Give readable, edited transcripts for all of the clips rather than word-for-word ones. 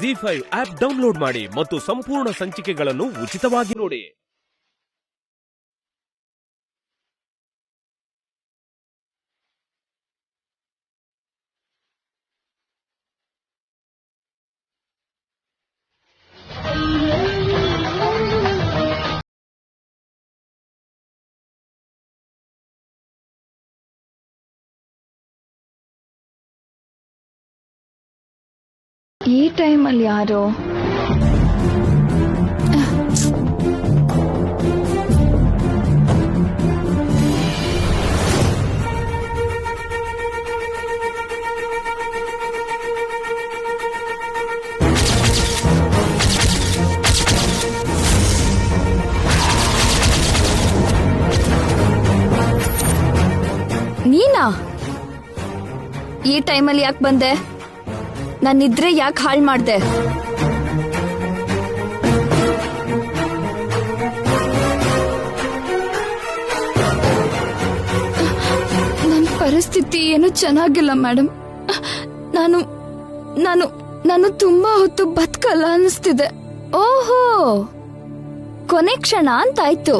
ಜಿ5 app download ಮಾಡಿ ಮತ್ತು ಸಂಪೂರ್ಣ ಸಂಚಿಕೆಗಳನ್ನು ಉಚಿತವಾಗಿ ನೋಡಿ. ಈ ಟೈಮಲ್ಲಿ ಯಾರು? ನೀನಾ? ಈ ಟೈಮಲ್ಲಿ ಯಾಕೆ ಬಂದೆ? ನಾನಿದ್ರೆ ಯಾಕೆ ಹಾಳು ಮಾಡ್ದೆ? ನನ್ನ ಪರಿಸ್ಥಿತಿ ಏನು ಚೆನ್ನಾಗಿಲ್ಲ ಮೇಡಮ್. ನಾನು ನಾನು ನಾನು ತುಂಬಾ ಹೊತ್ತು ಬದುಕಲ್ಲ ಅನಿಸ್ತಿದೆ. ಓಹೋ, ಕೊನೆ ಕ್ಷಣ ಅಂತಾಯ್ತು.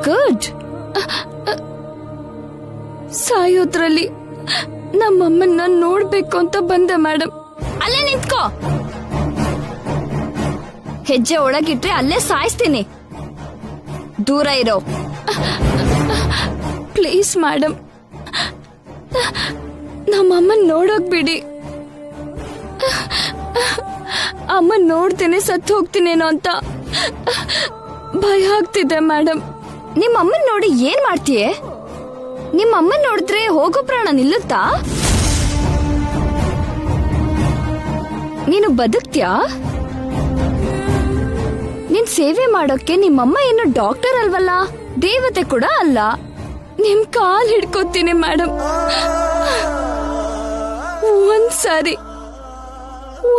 ಗುಡ್. ಸಾಯೋದ್ರಲ್ಲಿ ನಮ್ಮಮ್ಮನ್ನ ನೋಡ್ಬೇಕು ಅಂತ ಬಂದೆ ಮೇಡಮ್. ಅಲ್ಲೇ ನಿಂತ್ಕೋ. ಹೆಜ್ಜೆ ಒಳಗಿಟ್ರೆ ಅಲ್ಲೇ ಸಾಯಿಸ್ತೀನಿ. ದೂರ ಇರೋ ಪ್ಲೀಸ್ ಮೇಡಮ್. ನಮ್ಮಮ್ಮನ್ ನೋಡೋಕ್ ಬಿಡಿ. ಅಮ್ಮ ನೋಡ್ತೀನಿ ಸತ್ತು ಹೋಗ್ತೀನೇನೋ ಅಂತ ಭಯ ಆಗ್ತಿದೆ ಮೇಡಮ್. ನಿಮ್ಮಮ್ಮನ್ ನೋಡಿ ಏನ್ ಮಾಡ್ತೀಯೆ? ನಿಮ್ಮಮ್ಮನ್ ನೋಡಿದ್ರೆ ಹೋಗೋ ಪ್ರಾಣ ನಿಲ್ಲುತ್ತಾ? ನೀನು ಬದುಕ್ತ್ಯಾ? ನಿನ್ ಸೇವೆ ಮಾಡೋಕೆ ನಿಮ್ಮಮ್ಮ ಏನು ಡಾಕ್ಟರ್ ಅಲ್ವಲ್ಲ, ದೇವತೆ ಕೂಡ ಅಲ್ಲ. ನಿಮ್ ಕಾಲ್ ಹಿಡ್ಕೋತೀನಿ ಮೇಡಮ್.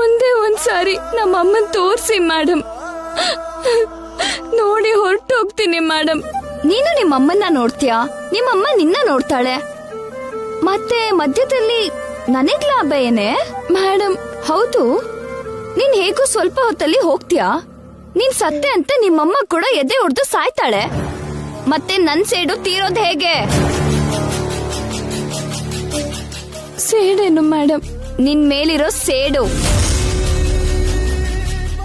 ಒಂದೇ ಒಂದ್ಸಾರಿ ನಮ್ಮಮ್ಮನ್ ತೋರ್ಸಿ ಮೇಡಮ್. ನೋಡಿ ಹೊರಟೋಗ್ತೀನಿ ಮೇಡಮ್. ನೀನು ನಿಮ್ಮಮ್ಮನ್ನ ನೋಡ್ತೀಯಾ? ನಿಮ್ಮಮ್ಮ ನಿನ್ನ ನೋಡ್ತಾಳೆ. ಮತ್ತೆ ಮಧ್ಯದಲ್ಲಿ ನನಗ್ ಲಾಭ ಏನೇ ಮೇಡಮ್? ಹೌದು, ನೀನ್ ಹೇಗೂ ಸ್ವಲ್ಪ ಹೊತ್ತಲ್ಲಿ ಹೋಗ್ತೀಯಾ. ನೀನ್ ಸತ್ತೆ ಅಂತ ನಿಮ್ಮಮ್ಮ ಕೂಡ ಎದೆ ಹೊಡೆದು ಸಾಯ್ತಾಳೆ. ಮತ್ತೆ ನನ್ ಸೇಡು ತೀರೋದ್ ಹೇಗೆ? ಸೇಡೇನು ಮೇಡಮ್? ನಿನ್ ಮೇಲಿರೋ ಸೇಡು.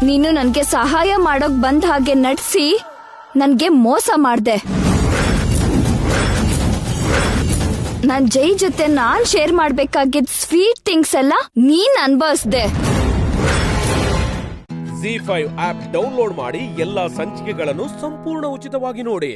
ನೀನು ನನ್ಗೆ ಸಹಾಯ ಮಾಡೋಕ್ ಬಂದ ಹಾಗೆ ನಡ್ಸಿ ನನ್ಗೆ ಮೋಸ ಮಾಡ್ದೆ. ನನ್ ಜೈ ಜೊತೆ ನಾನ್ ಶೇರ್ ಮಾಡ್ಬೇಕಾಗಿದ್ ಸ್ವೀಟ್ ಥಿಂಗ್ಸ್ ಎಲ್ಲ ನೀನ್ ಅನ್ಭವಿಸ್ದೆ. ಜಿ5 ಆಪ್ ಡೌನ್ಲೋಡ್ ಮಾಡಿ ಎಲ್ಲಾ ಸಂಚಿಕೆಗಳನ್ನು ಸಂಪೂರ್ಣ ಉಚಿತವಾಗಿ ನೋಡಿ.